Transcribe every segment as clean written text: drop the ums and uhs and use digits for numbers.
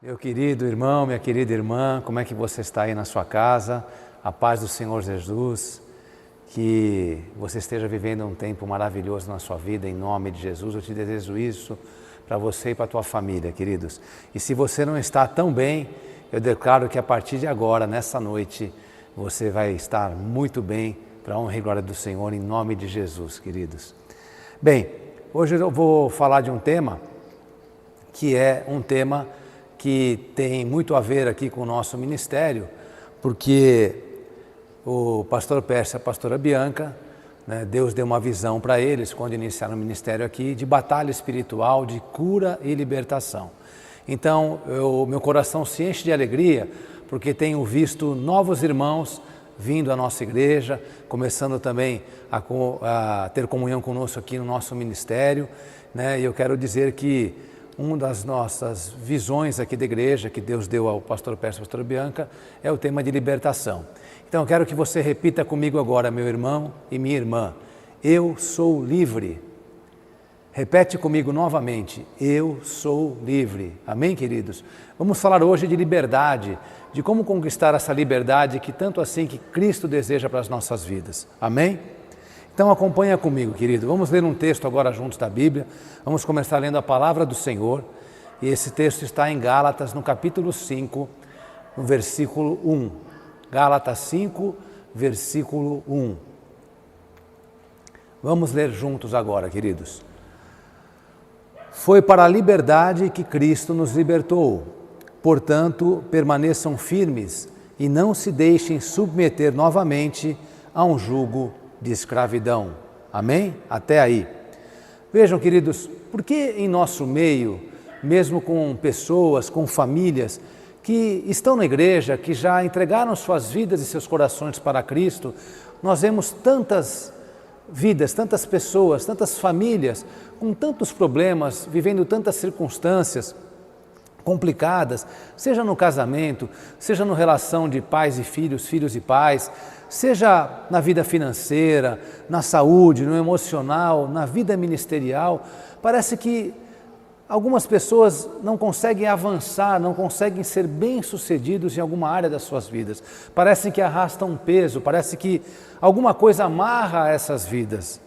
Meu querido irmão, minha querida irmã, como é que você está aí na sua casa? A paz do Senhor Jesus, que você esteja vivendo um tempo maravilhoso na sua vida, em nome de Jesus. Eu te desejo isso para você e para a tua família, queridos. E se você não está tão bem, eu declaro que a partir de agora, nessa noite, você vai estar muito bem para a honra e glória do Senhor, em nome de Jesus, queridos. Bem, hoje eu vou falar de um tema que é um tema que tem muito a ver aqui com o nosso ministério, porque o pastor Pércio e a pastora Bianca, Deus deu uma visão para eles quando iniciaram o ministério aqui de batalha espiritual, de cura e libertação. Então, meu coração se enche de alegria, porque tenho visto novos irmãos vindo à nossa igreja, começando também a ter comunhão conosco aqui no nosso ministério, E eu quero dizer que uma das nossas visões aqui da igreja, que Deus deu ao pastor Pércio e à pastora Bianca, é o tema de libertação. Então eu quero que você repita comigo agora, meu irmão e minha irmã: eu sou livre. Repete comigo novamente: eu sou livre. Amém, queridos? Vamos falar hoje de liberdade, de como conquistar essa liberdade que tanto assim que Cristo deseja para as nossas vidas. Amém? Então acompanha comigo, querido. Vamos ler um texto agora juntos da Bíblia. Vamos começar lendo a palavra do Senhor. E esse texto está em Gálatas, no capítulo 5, no versículo 1. Gálatas 5, versículo 1. Vamos ler juntos agora, queridos. Foi para a liberdade que Cristo nos libertou. Portanto, permaneçam firmes e não se deixem submeter novamente a um jugo de escravidão. Amém? Até aí. Vejam, queridos, por que em nosso meio, mesmo com pessoas, com famílias que estão na igreja, que já entregaram suas vidas e seus corações para Cristo, nós vemos tantas vidas, tantas pessoas, tantas famílias com tantos problemas, vivendo tantas circunstâncias complicadas, seja no casamento, seja na relação de pais e filhos, filhos e pais, seja na vida financeira, na saúde, no emocional, na vida ministerial. Parece que algumas pessoas não conseguem avançar, não conseguem ser bem-sucedidos em alguma área das suas vidas. Parece que arrastam um peso, parece que alguma coisa amarra essas vidas,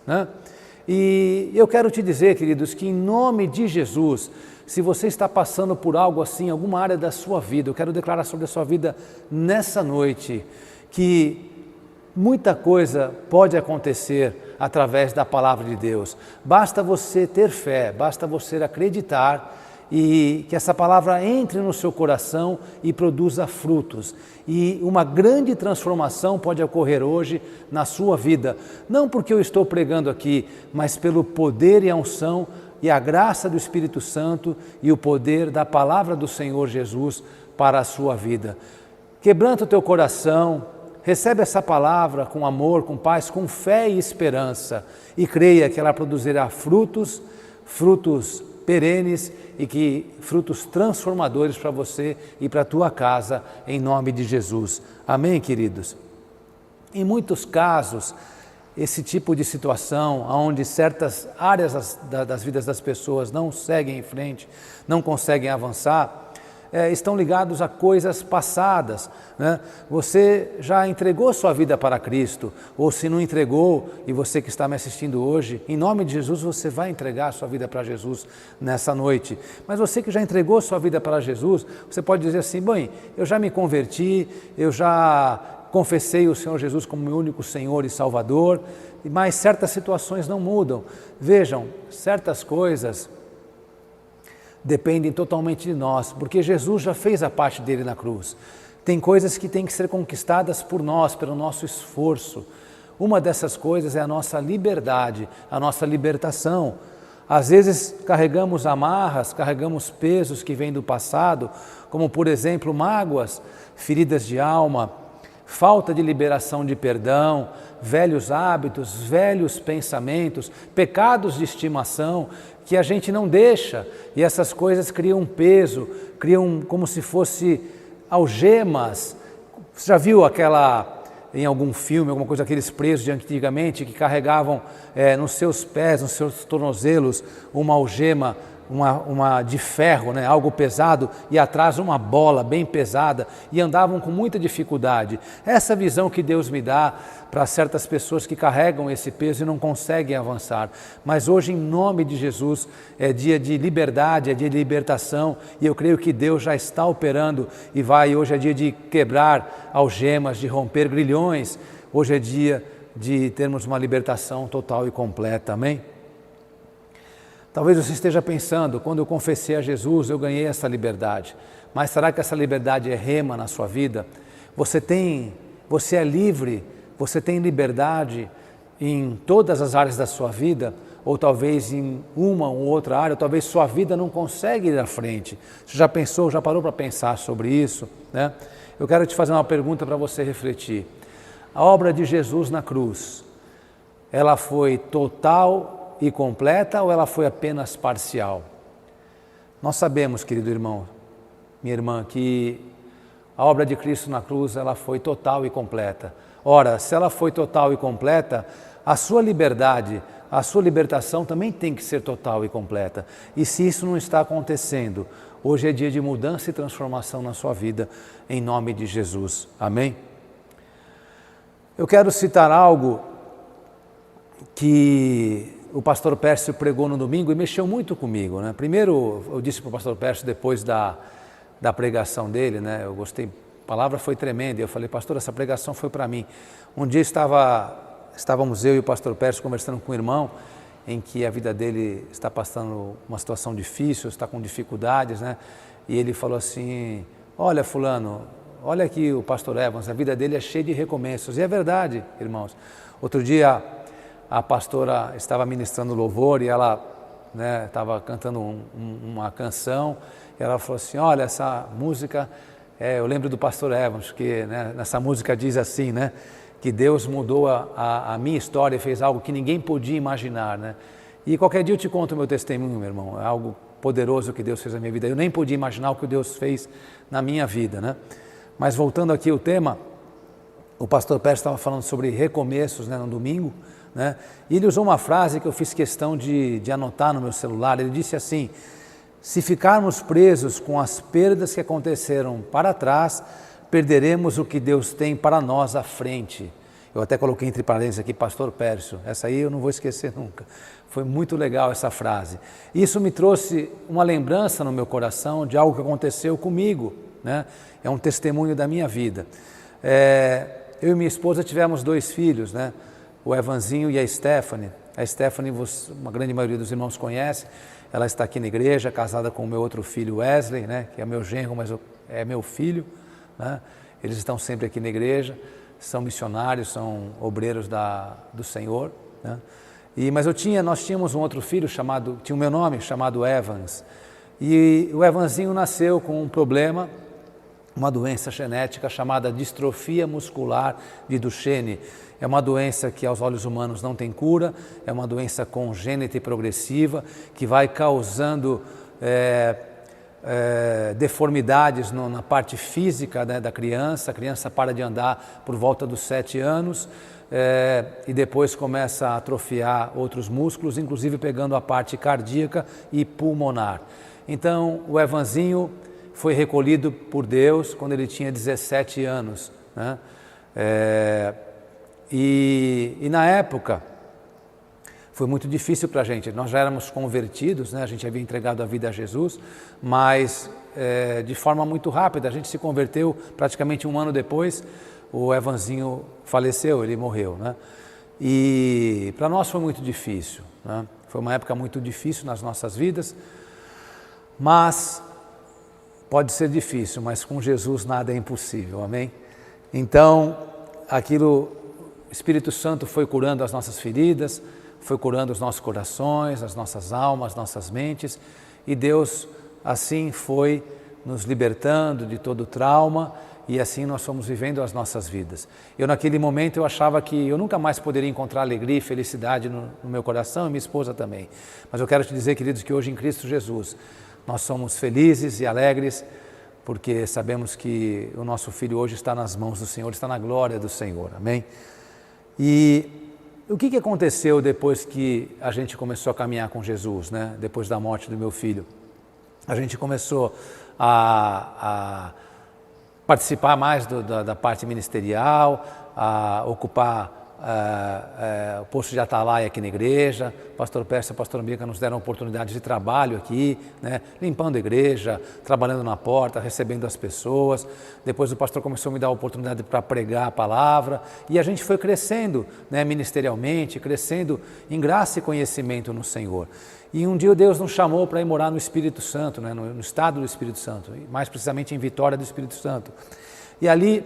E eu quero te dizer, queridos, que em nome de Jesus, se você está passando por algo assim, alguma área da sua vida, eu quero declarar sobre a sua vida nessa noite, que muita coisa pode acontecer através da palavra de Deus. Basta você ter fé, basta você acreditar e que essa palavra entre no seu coração e produza frutos. E uma grande transformação pode ocorrer hoje na sua vida. Não porque eu estou pregando aqui, mas pelo poder e a unção e a graça do Espírito Santo e o poder da palavra do Senhor Jesus para a sua vida. Quebranta o teu coração, recebe essa palavra com amor, com paz, com fé e esperança e creia que ela produzirá frutos perenes e que frutos transformadores para você e para a tua casa, em nome de Jesus. Amém, queridos? Em muitos casos, esse tipo de situação, onde certas áreas das vidas das pessoas não seguem em frente, não conseguem avançar, estão ligados a coisas passadas, Você já entregou sua vida para Cristo, ou se não entregou, e você que está me assistindo hoje, em nome de Jesus, você vai entregar sua vida para Jesus nessa noite. Mas você que já entregou sua vida para Jesus, você pode dizer assim: bem, eu já me converti, eu já confessei o Senhor Jesus como meu único Senhor e Salvador, mas certas situações não mudam. Vejam, certas coisas dependem totalmente de nós, porque Jesus já fez a parte dele na cruz. Tem coisas que têm que ser conquistadas por nós, pelo nosso esforço. Uma dessas coisas é a nossa liberdade, a nossa libertação. Às vezes carregamos amarras, carregamos pesos que vêm do passado, como por exemplo mágoas, feridas de alma, falta de liberação de perdão, velhos hábitos, velhos pensamentos, pecados de estimação que a gente não deixa, e essas coisas criam um peso, criam como se fosse algemas. Você já viu em algum filme, alguma coisa, aqueles presos de antigamente que carregavam nos seus pés, nos seus tornozelos, uma algema uma de ferro, né, algo pesado, e atrás uma bola bem pesada, e andavam com muita dificuldade. Essa visão que Deus me dá para certas pessoas que carregam esse peso e não conseguem avançar. Mas hoje, em nome de Jesus, é dia de liberdade, é dia de libertação, e eu creio que Deus já está operando e hoje é dia de quebrar algemas, de romper grilhões, hoje é dia de termos uma libertação total e completa, amém? Talvez você esteja pensando, quando eu confessei a Jesus, eu ganhei essa liberdade. Mas será que essa liberdade é rema na sua vida? Você é livre, você tem liberdade em todas as áreas da sua vida, ou talvez em uma ou outra área, ou talvez sua vida não consegue ir à frente. Você já pensou, já parou para pensar sobre isso, né? Eu quero te fazer uma pergunta para você refletir. A obra de Jesus na cruz, ela foi total e completa ou ela foi apenas parcial? Nós sabemos, querido irmão, minha irmã, que a obra de Cristo na cruz, ela foi total e completa. Ora, se ela foi total e completa, a sua liberdade, a sua libertação também tem que ser total e completa. E se isso não está acontecendo, hoje é dia de mudança e transformação na sua vida, em nome de Jesus. Amém? Eu quero citar algo que o pastor Pércio pregou no domingo e mexeu muito comigo, né? Primeiro, eu disse para o pastor Pércio, depois da pregação dele, né? Eu gostei, a palavra foi tremenda, eu falei, pastor, essa pregação foi para mim. Um dia estávamos eu e o pastor Pércio conversando com um irmão, em que a vida dele está passando uma situação difícil, está com dificuldades, né? E ele falou assim, olha fulano, olha aqui o pastor Evans, a vida dele é cheia de recomeços. E é verdade, irmãos. Outro dia a pastora estava ministrando louvor e ela estava cantando uma canção, e ela falou assim, olha, essa música, eu lembro do pastor Evans, que nessa música diz assim, né, que Deus mudou a minha história e fez algo que ninguém podia imaginar, né? E qualquer dia eu te conto o meu testemunho, meu irmão, é algo poderoso que Deus fez na minha vida, eu nem podia imaginar o que Deus fez na minha vida, né? Mas voltando aqui ao tema, o pastor Pérez estava falando sobre recomeços, né, no domingo, né? E ele usou uma frase que eu fiz questão de anotar no meu celular. Ele disse assim, se ficarmos presos com as perdas que aconteceram para trás, perderemos o que Deus tem para nós à frente. Eu até coloquei entre parênteses aqui, pastor Pércio, essa aí eu não vou esquecer nunca. Foi muito legal essa frase. Isso me trouxe uma lembrança no meu coração de algo que aconteceu comigo, né? É um testemunho da minha vida. Eu e minha esposa tivemos 2 filhos, né? O Evanzinho e a Stephanie. A Stephanie, uma grande maioria dos irmãos conhece, ela está aqui na igreja, casada com o meu outro filho Wesley, né? Que é meu genro, mas é meu filho, né? Eles estão sempre aqui na igreja, são missionários, são obreiros do Senhor, né? Mas nós tínhamos um outro filho tinha o meu nome, chamado Evans, e o Evanzinho nasceu com um problema, uma doença genética chamada distrofia muscular de Duchenne. É uma doença que aos olhos humanos não tem cura, é uma doença congênita e progressiva que vai causando deformidades na parte física, né, da criança. A criança para de andar por volta dos 7 anos e depois começa a atrofiar outros músculos, inclusive pegando a parte cardíaca e pulmonar. Então o Evanzinho foi recolhido por Deus quando ele tinha 17 anos, né? E na época foi muito difícil para a gente. Nós já éramos convertidos, né? A gente havia entregado a vida a Jesus, mas de forma muito rápida. A gente se converteu praticamente 1 ano depois, o Evanzinho faleceu, ele morreu, né? E para nós foi muito difícil, né? Foi uma época muito difícil nas nossas vidas, mas pode ser difícil, mas com Jesus nada é impossível, amém? Então, o Espírito Santo foi curando as nossas feridas, foi curando os nossos corações, as nossas almas, as nossas mentes, e Deus assim foi nos libertando de todo o trauma, e assim nós fomos vivendo as nossas vidas. Naquele momento eu achava que eu nunca mais poderia encontrar alegria e felicidade no meu coração, e minha esposa também. Mas eu quero te dizer, queridos, que hoje em Cristo Jesus nós somos felizes e alegres, porque sabemos que o nosso filho hoje está nas mãos do Senhor, está na glória do Senhor, amém? E o que aconteceu depois que a gente começou a caminhar com Jesus, né? Depois da morte do meu filho? A gente começou a participar mais da parte ministerial, a ocupar o posto de atalaia aqui na igreja. Pastor Pércio e a pastora Mica nos deram oportunidades de trabalho aqui, né? Limpando a igreja, trabalhando na porta, recebendo as pessoas. Depois o pastor começou a me dar a oportunidade para pregar a palavra e a gente foi crescendo, né, ministerialmente, crescendo em graça e conhecimento no Senhor. E um dia Deus nos chamou para ir morar no Espírito Santo, né, no estado do Espírito Santo, mais precisamente em Vitória do Espírito Santo. E ali,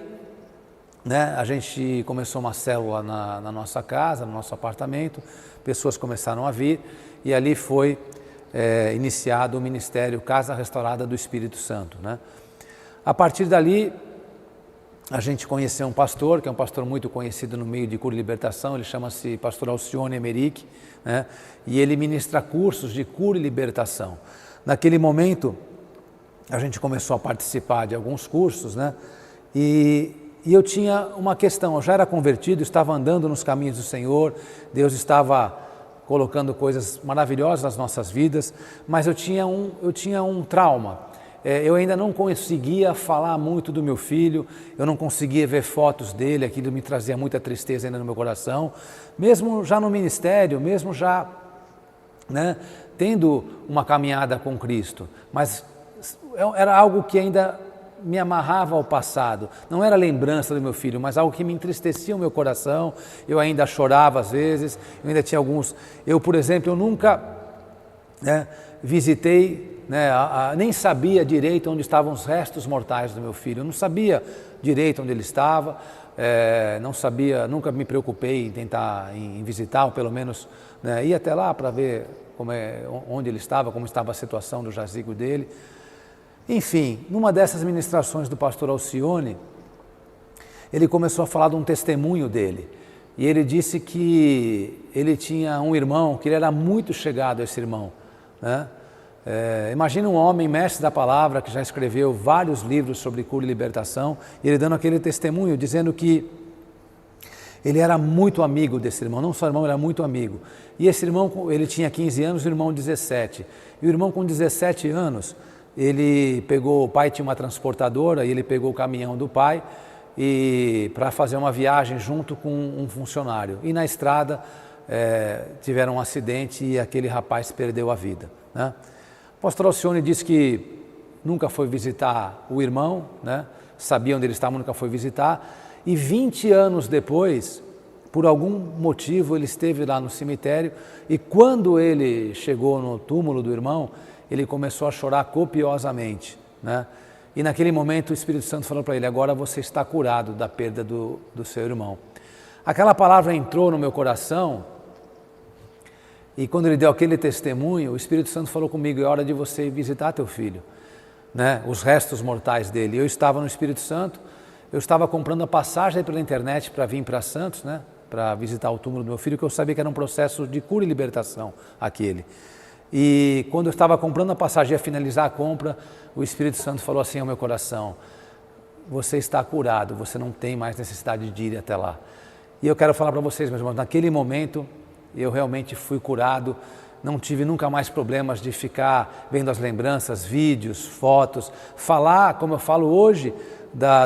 né, a gente começou uma célula na nossa casa, no nosso apartamento, pessoas começaram a vir e ali foi iniciado o ministério Casa Restaurada do Espírito Santo, né? A partir dali, a gente conheceu um pastor, que é um pastor muito conhecido no meio de cura e libertação, ele chama-se pastor Alcione Emerick, né? E ele ministra cursos de cura e libertação. Naquele momento, a gente começou a participar de alguns cursos, né? E eu tinha uma questão, eu já era convertido, estava andando nos caminhos do Senhor, Deus estava colocando coisas maravilhosas nas nossas vidas, mas eu tinha um trauma. Eu ainda não conseguia falar muito do meu filho, eu não conseguia ver fotos dele, aquilo me trazia muita tristeza ainda no meu coração, mesmo já no ministério, mesmo já, né, tendo uma caminhada com Cristo, mas era algo que ainda me amarrava ao passado, não era lembrança do meu filho, mas algo que me entristecia o meu coração. Eu ainda chorava às vezes, eu ainda tinha alguns, por exemplo, eu nunca, né, visitei, né, nem sabia direito onde estavam os restos mortais do meu filho, eu não sabia direito onde ele estava, não sabia, nunca me preocupei em tentar em visitar, ou pelo menos, né, ir até lá para ver onde ele estava, como estava a situação do jazigo dele. Enfim, numa dessas ministrações do pastor Alcione, ele começou a falar de um testemunho dele. E ele disse que ele tinha um irmão, que ele era muito chegado a esse irmão, né? Imagina um homem mestre da palavra, que já escreveu vários livros sobre cura e libertação, e ele dando aquele testemunho, dizendo que ele era muito amigo desse irmão, não só irmão, era muito amigo. E esse irmão, ele tinha 15 anos, o irmão 17. E o irmão com 17 anos, o pai tinha uma transportadora e ele pegou o caminhão do pai para fazer uma viagem junto com um funcionário. E na estrada tiveram um acidente e aquele rapaz perdeu a vida, né? O pastor Alcione disse que nunca foi visitar o irmão, né? Sabia onde ele estava, nunca foi visitar. E 20 anos depois, por algum motivo, ele esteve lá no cemitério e quando ele chegou no túmulo do irmão, ele começou a chorar copiosamente, né? E naquele momento o Espírito Santo falou para ele: agora você está curado da perda do seu irmão. Aquela palavra entrou no meu coração e quando ele deu aquele testemunho, o Espírito Santo falou comigo: é hora de você ir visitar teu filho, né? Os restos mortais dele. Eu estava no Espírito Santo, eu estava comprando a passagem pela internet para vir para Santos, né? Para visitar o túmulo do meu filho, que eu sabia que era um processo de cura e libertação aquele. E quando eu estava comprando a passagem, ia finalizar a compra, o Espírito Santo falou assim ao meu coração: você está curado, você não tem mais necessidade de ir até lá. E eu quero falar para vocês, meus irmãos, naquele momento eu realmente fui curado, não tive nunca mais problemas de ficar vendo as lembranças, vídeos, fotos, falar como eu falo hoje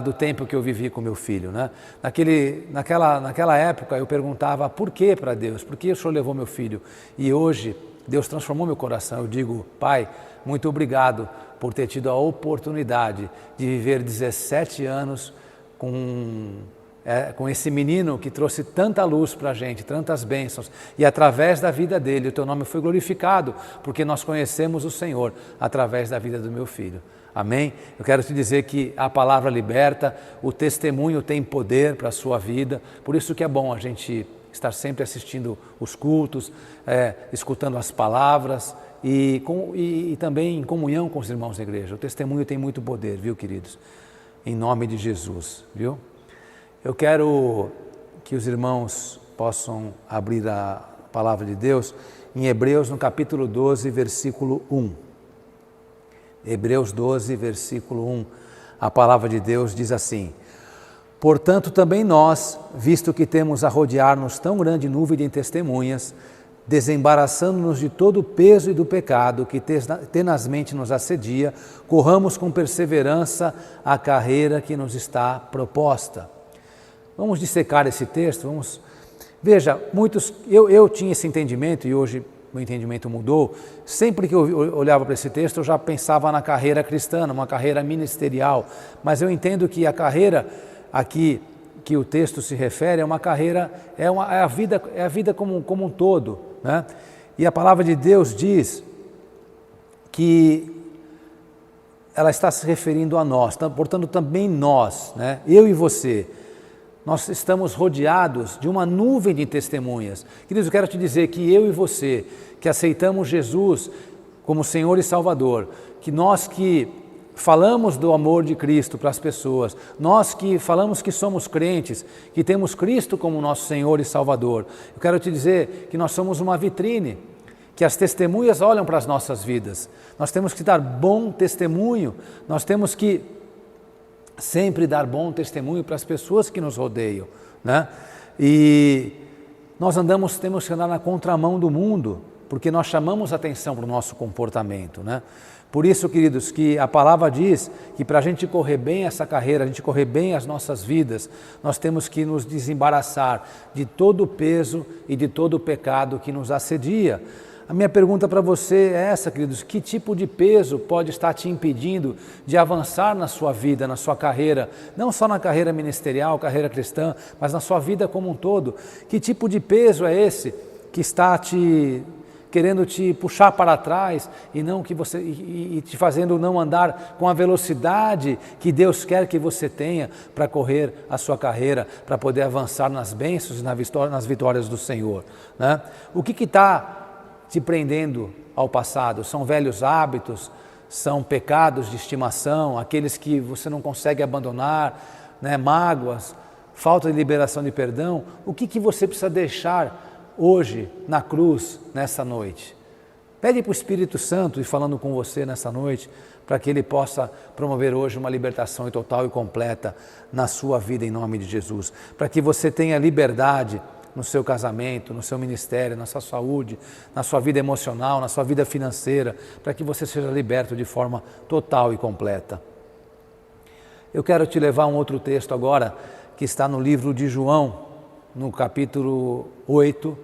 do tempo que eu vivi com meu filho, né? Naquela época eu perguntava por que para Deus, por que o Senhor levou meu filho? E hoje Deus transformou meu coração. Eu digo: Pai, muito obrigado por ter tido a oportunidade de viver 17 anos com esse menino que trouxe tanta luz para a gente, tantas bênçãos. E através da vida dele, o teu nome foi glorificado, porque nós conhecemos o Senhor através da vida do meu filho. Amém? Eu quero te dizer que a palavra liberta, o testemunho tem poder para a sua vida, por isso que é bom a gente estar sempre assistindo os cultos, escutando as palavras e também em comunhão com os irmãos da igreja. O testemunho tem muito poder, viu, queridos? Em nome de Jesus, viu? Eu quero que os irmãos possam abrir a palavra de Deus em Hebreus, no capítulo 12, versículo 1. Hebreus 12, versículo 1. A palavra de Deus diz assim: Portanto, também nós, visto que temos a rodear-nos tão grande nuvem de testemunhas, desembaraçando-nos de todo o peso e do pecado que tenazmente nos assedia, corramos com perseverança a carreira que nos está proposta. Vamos dissecar esse texto, Veja, eu tinha esse entendimento e hoje meu entendimento mudou. Sempre que eu olhava para esse texto, eu já pensava na carreira cristã, uma carreira ministerial, mas eu entendo que a carreira aqui que o texto se refere é uma carreira, é a vida como um todo, né? E a palavra de Deus diz que ela está se referindo a nós, portanto também nós, né? Eu e você, nós estamos rodeados de uma nuvem de testemunhas. Queridos, eu quero te dizer que eu e você, que aceitamos Jesus como Senhor e Salvador, que nós que falamos do amor de Cristo para as pessoas, nós que falamos que somos crentes, que temos Cristo como nosso Senhor e Salvador, eu quero te dizer que nós somos uma vitrine, que as testemunhas olham para as nossas vidas. Nós temos que dar bom testemunho, nós temos que sempre dar bom testemunho para as pessoas que nos rodeiam, né? E nós temos que andar na contramão do mundo, porque nós chamamos atenção para o nosso comportamento, né? Por isso, queridos, que a palavra diz que para a gente correr bem essa carreira, a gente correr bem as nossas vidas, nós temos que nos desembaraçar de todo o peso e de todo o pecado que nos assedia. A minha pergunta para você é essa, queridos: que tipo de peso pode estar te impedindo de avançar na sua vida, na sua carreira, não só na carreira ministerial, carreira cristã, mas na sua vida como um todo? Que tipo de peso é esse que está querendo te puxar para trás e te fazendo não andar com a velocidade que Deus quer que você tenha para correr a sua carreira, para poder avançar nas bênçãos e nas vitórias do Senhor, né? O que está te prendendo ao passado? São velhos hábitos, são pecados de estimação, aqueles que você não consegue abandonar, né? Mágoas, falta de liberação de perdão. O que você precisa deixar hoje na cruz, nessa noite? Pede para o Espírito Santo ir falando com você nessa noite, para que Ele possa promover hoje uma libertação total e completa na sua vida, em nome de Jesus, para que você tenha liberdade no seu casamento, no seu ministério, na sua saúde, na sua vida emocional, na sua vida financeira, para que você seja liberto de forma total e completa. Eu quero te levar a um outro texto agora, que está no livro de João, no capítulo 8,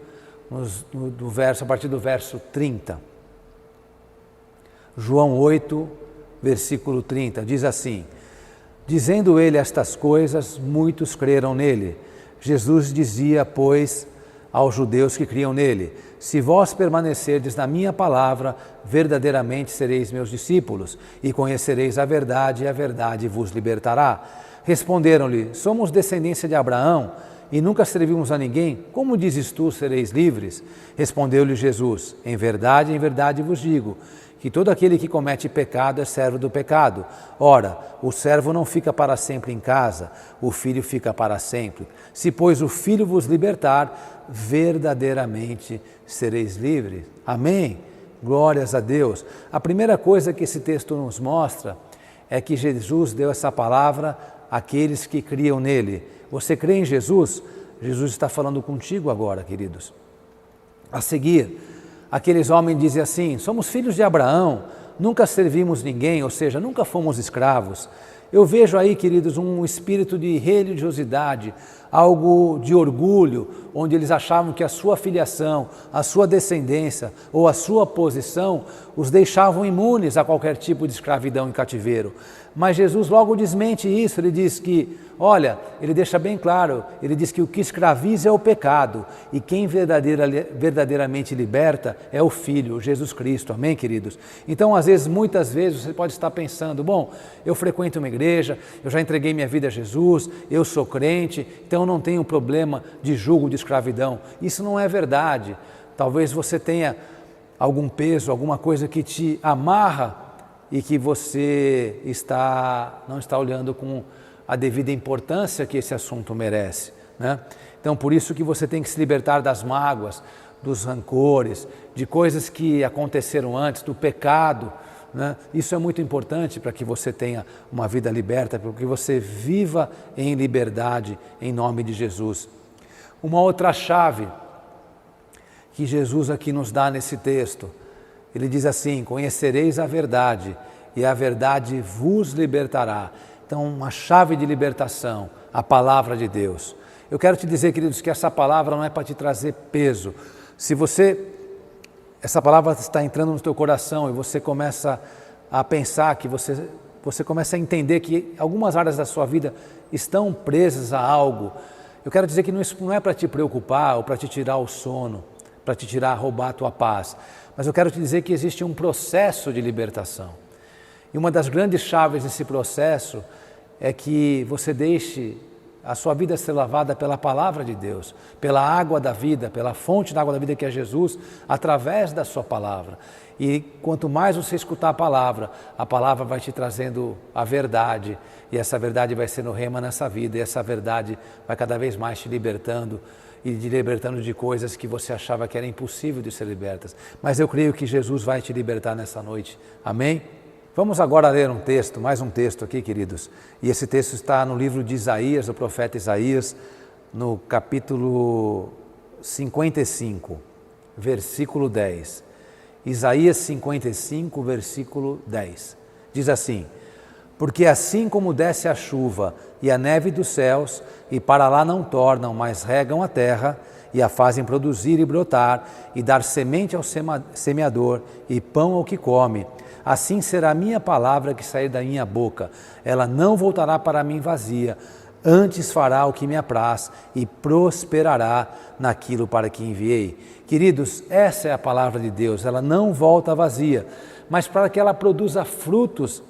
a partir do verso 30. João 8, versículo 30, diz assim: dizendo ele estas coisas, muitos creram nele. Jesus dizia, pois, aos judeus que criam nele: se vós permanecerdes na minha palavra, verdadeiramente sereis meus discípulos, e conhecereis a verdade, e a verdade vos libertará. Responderam-lhe: somos descendência de Abraão, e nunca servimos a ninguém, como dizes tu, sereis livres? Respondeu-lhe Jesus: em verdade vos digo, que todo aquele que comete pecado é servo do pecado. Ora, o servo não fica para sempre em casa, o filho fica para sempre. Se, pois, o filho vos libertar, verdadeiramente sereis livres. Amém? Glórias a Deus. A primeira coisa que esse texto nos mostra é que Jesus deu essa palavra àqueles que criam nele. Você crê em Jesus? Jesus está falando contigo agora, queridos. A seguir, aqueles homens dizem assim: somos filhos de Abraão, nunca servimos ninguém, ou seja, nunca fomos escravos. Eu vejo aí, queridos, um espírito de religiosidade, algo de orgulho, onde eles achavam que a sua filiação, a sua descendência ou a sua posição os deixavam imunes a qualquer tipo de escravidão e cativeiro. Mas Jesus logo desmente isso, ele diz que, olha, ele deixa bem claro, ele diz que o que escraviza é o pecado e quem verdadeiramente liberta é o Filho, Jesus Cristo, amém, queridos? Então, muitas vezes você pode estar pensando: bom, eu frequento uma igreja, eu já entreguei minha vida a Jesus, eu sou crente, então eu não tenho problema de jugo de escravidão. Isso não é verdade. Talvez você tenha algum peso, alguma coisa que te amarra e que você não está olhando com a devida importância que esse assunto merece, né? Então, por isso que você tem que se libertar das mágoas, dos rancores, de coisas que aconteceram antes, do pecado, né? Isso é muito importante para que você tenha uma vida liberta, para que você viva em liberdade, em nome de Jesus. Uma outra chave que Jesus aqui nos dá nesse texto, ele diz assim: conhecereis a verdade e a verdade vos libertará. Então, uma chave de libertação, a palavra de Deus. Eu quero te dizer, queridos, que essa palavra não é para te trazer peso. Se essa palavra está entrando no teu coração e você começa a pensar, que você começa a entender que algumas áreas da sua vida estão presas a algo, eu quero dizer que isso não é para te preocupar ou para te tirar o sono, para te roubar a tua paz, mas eu quero te dizer que existe um processo de libertação. E uma das grandes chaves desse processo é que você deixe a sua vida ser lavada pela palavra de Deus, pela água da vida, pela fonte da água da vida que é Jesus, através da sua palavra. E quanto mais você escutar a palavra vai te trazendo a verdade, e essa verdade vai sendo rema nessa vida, e essa verdade vai cada vez mais te libertando, e te libertando de coisas que você achava que era impossível de ser libertas. Mas eu creio que Jesus vai te libertar nessa noite. Amém? Vamos agora ler um texto, mais um texto aqui, queridos. E esse texto está no livro de Isaías, do profeta Isaías, no capítulo 55, versículo 10. Isaías 55, versículo 10. Diz assim: porque assim como desce a chuva e a neve dos céus, e para lá não tornam, mas regam a terra, e a fazem produzir e brotar, e dar semente ao semeador, e pão ao que come, assim será a minha palavra que sair da minha boca. Ela não voltará para mim vazia, antes fará o que me apraz e prosperará naquilo para que enviei. Queridos, essa é a palavra de Deus, ela não volta vazia, mas para que ela produza frutos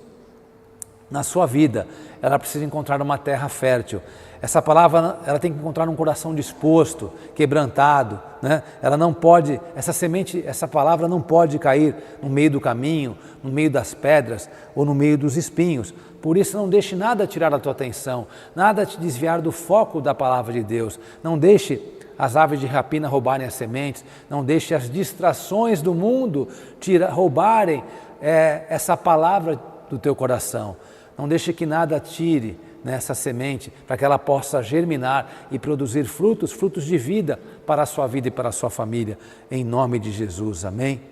na sua vida, ela precisa encontrar uma terra fértil. Essa palavra, ela tem que encontrar um coração disposto, quebrantado, né? Ela não pode, essa semente, essa palavra não pode cair no meio do caminho, no meio das pedras ou no meio dos espinhos. Por isso, não deixe nada tirar a tua atenção, nada te desviar do foco da palavra de Deus. Não deixe as aves de rapina roubarem as sementes, não deixe as distrações do mundo roubarem essa palavra do teu coração. Não deixe que nada tire nessa semente, para que ela possa germinar e produzir frutos de vida para a sua vida e para a sua família, em nome de Jesus, amém?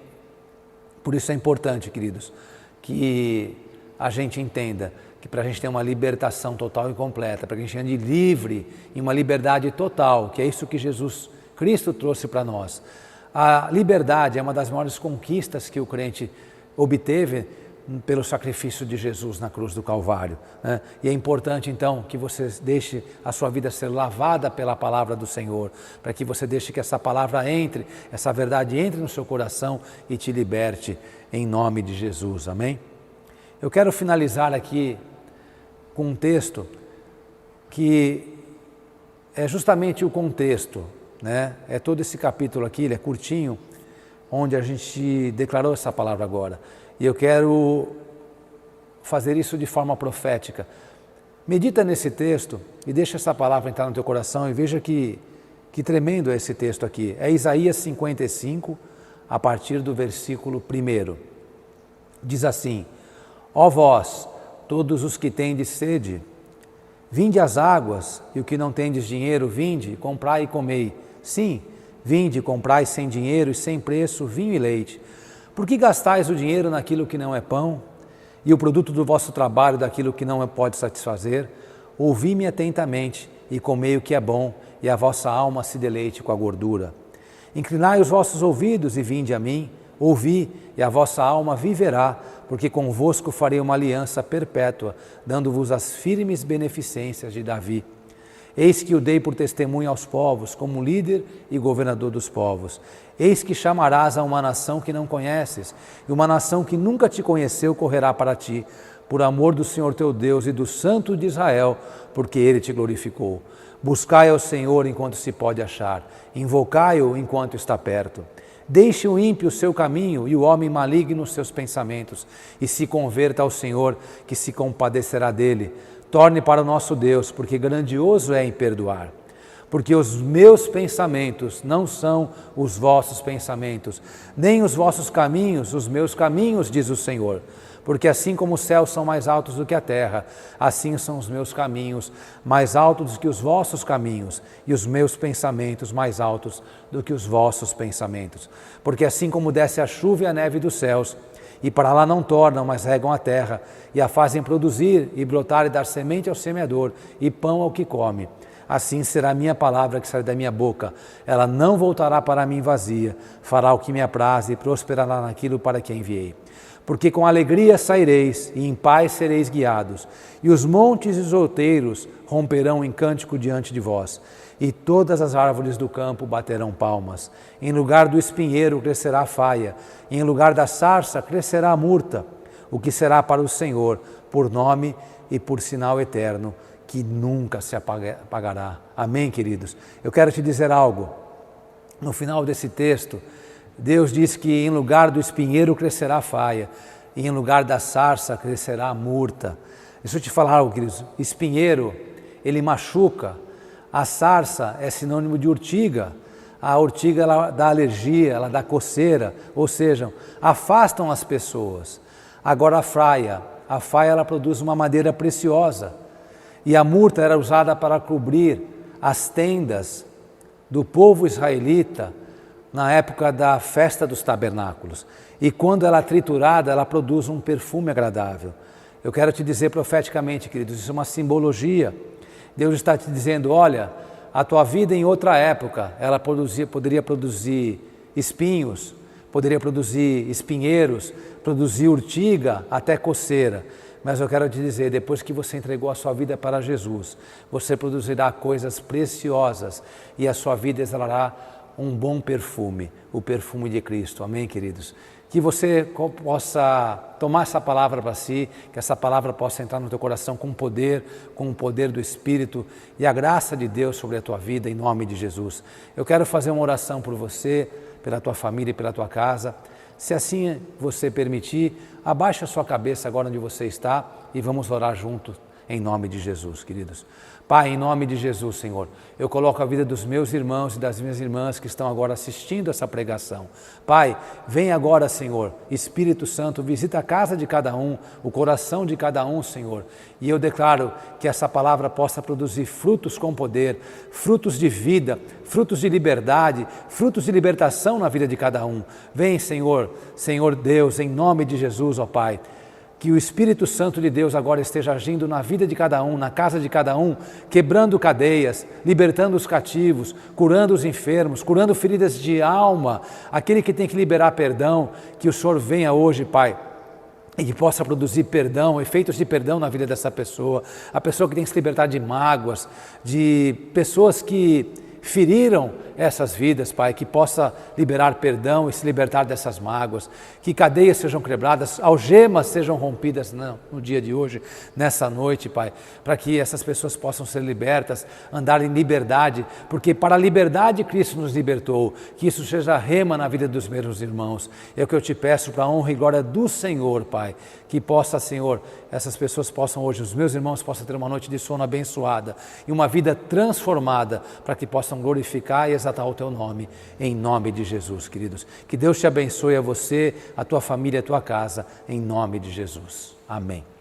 Por isso é importante, queridos, que a gente entenda que para a gente ter uma libertação total e completa, para que a gente ande livre, em uma liberdade total, que é isso que Jesus Cristo trouxe para nós. A liberdade é uma das maiores conquistas que o crente obteve pelo sacrifício de Jesus na cruz do Calvário, né? E é importante então que você deixe a sua vida ser lavada pela palavra do Senhor, para que você deixe que essa palavra entre, essa verdade entre no seu coração e te liberte em nome de Jesus, amém? Eu quero finalizar aqui com um texto que é justamente o contexto, né? É todo esse capítulo aqui, ele é curtinho, onde a gente declarou essa palavra agora. E eu quero fazer isso de forma profética. Medita nesse texto e deixa essa palavra entrar no teu coração e veja que tremendo é esse texto aqui. É Isaías 55, a partir do versículo 1. Diz assim: ó vós, todos os que tendes sede, vinde às águas, e o que não tendes dinheiro, vinde, comprai e comei. Sim, vinde, comprai sem dinheiro e sem preço vinho e leite. Por que gastais o dinheiro naquilo que não é pão, e o produto do vosso trabalho daquilo que não pode satisfazer? Ouvi-me atentamente, e comei o que é bom, e a vossa alma se deleite com a gordura. Inclinai os vossos ouvidos e vinde a mim, ouvi, e a vossa alma viverá, porque convosco farei uma aliança perpétua, dando-vos as firmes beneficências de Davi. Eis que o dei por testemunho aos povos, como líder e governador dos povos. Eis que chamarás a uma nação que não conheces, e uma nação que nunca te conheceu correrá para ti, por amor do Senhor teu Deus e do Santo de Israel, porque Ele te glorificou. Buscai ao Senhor enquanto se pode achar, invocai-o enquanto está perto. Deixe o ímpio o seu caminho e o homem maligno os seus pensamentos, e se converta ao Senhor, que se compadecerá dele. Torne para o nosso Deus, porque grandioso é em perdoar. porque os meus pensamentos não são os vossos pensamentos, nem os vossos caminhos, os meus caminhos, diz o Senhor. Porque assim como os céus são mais altos do que a terra, assim são os meus caminhos mais altos do que os vossos caminhos, e os meus pensamentos mais altos do que os vossos pensamentos. Porque assim como desce a chuva e a neve dos céus, e para lá não tornam, mas regam a terra, e a fazem produzir e brotar e dar semente ao semeador, e pão ao que come, assim será a minha palavra que sai da minha boca. Ela não voltará para mim vazia, fará o que me apraz e prosperará naquilo para que a enviei. Porque com alegria saireis e em paz sereis guiados, e os montes e os outeiros romperão em cântico diante de vós, e todas as árvores do campo baterão palmas. Em lugar do espinheiro crescerá a faia, e em lugar da sarça crescerá a murta, o que será para o Senhor por nome e por sinal eterno, que nunca se apagará. Amém, queridos? Eu quero te dizer algo. No final desse texto, Deus diz que em lugar do espinheiro crescerá a faia, e em lugar da sarça crescerá a murta. Deixa eu te falar algo, queridos. Espinheiro, ele machuca. A sarça é sinônimo de urtiga. A urtiga, ela dá alergia, ela dá coceira, ou seja, afastam as pessoas. Agora a faia ela produz uma madeira preciosa. E a murta era usada para cobrir as tendas do povo israelita na época da festa dos tabernáculos. E quando ela é triturada, ela produz um perfume agradável. Eu quero te dizer profeticamente, queridos, isso é uma simbologia. Deus está te dizendo, olha, a tua vida em outra época, ela poderia produzir espinhos, poderia produzir espinheiros, produzir urtiga, até coceira. Mas eu quero te dizer, depois que você entregou a sua vida para Jesus, você produzirá coisas preciosas e a sua vida exalará um bom perfume, o perfume de Cristo. Amém, queridos? Que você possa tomar essa palavra para si, que essa palavra possa entrar no teu coração com o poder do Espírito e a graça de Deus sobre a tua vida, em nome de Jesus. Eu quero fazer uma oração por você, pela tua família e pela tua casa. Se assim você permitir, abaixe a sua cabeça agora onde você está e vamos orar juntos em nome de Jesus, queridos. Pai, em nome de Jesus, Senhor, eu coloco a vida dos meus irmãos e das minhas irmãs que estão agora assistindo essa pregação. Pai, vem agora, Senhor, Espírito Santo, visita a casa de cada um, o coração de cada um, Senhor. E eu declaro que essa palavra possa produzir frutos com poder, frutos de vida, frutos de liberdade, frutos de libertação na vida de cada um. Vem, Senhor, Senhor Deus, em nome de Jesus, ó Pai. Que o Espírito Santo de Deus agora esteja agindo na vida de cada um, na casa de cada um, quebrando cadeias, libertando os cativos, curando os enfermos, curando feridas de alma, aquele que tem que liberar perdão, que o Senhor venha hoje, Pai, e que possa produzir perdão, efeitos de perdão na vida dessa pessoa, a pessoa que tem que se libertar de mágoas, de pessoas que feriram essas vidas, Pai, que possa liberar perdão e se libertar dessas mágoas, que cadeias sejam quebradas, algemas sejam rompidas no dia de hoje, nessa noite, Pai, para que essas pessoas possam ser libertas, andar em liberdade, porque para a liberdade Cristo nos libertou, que isso seja rema na vida dos meus irmãos. É o que eu te peço para a honra e glória do Senhor, Pai, que possa, Senhor, essas pessoas possam hoje, os meus irmãos possam ter uma noite de sono abençoada e uma vida transformada, para que possam glorificar e exaltar o teu nome, em nome de Jesus, queridos. Que Deus te abençoe a você, a tua família, a tua casa, em nome de Jesus. Amém.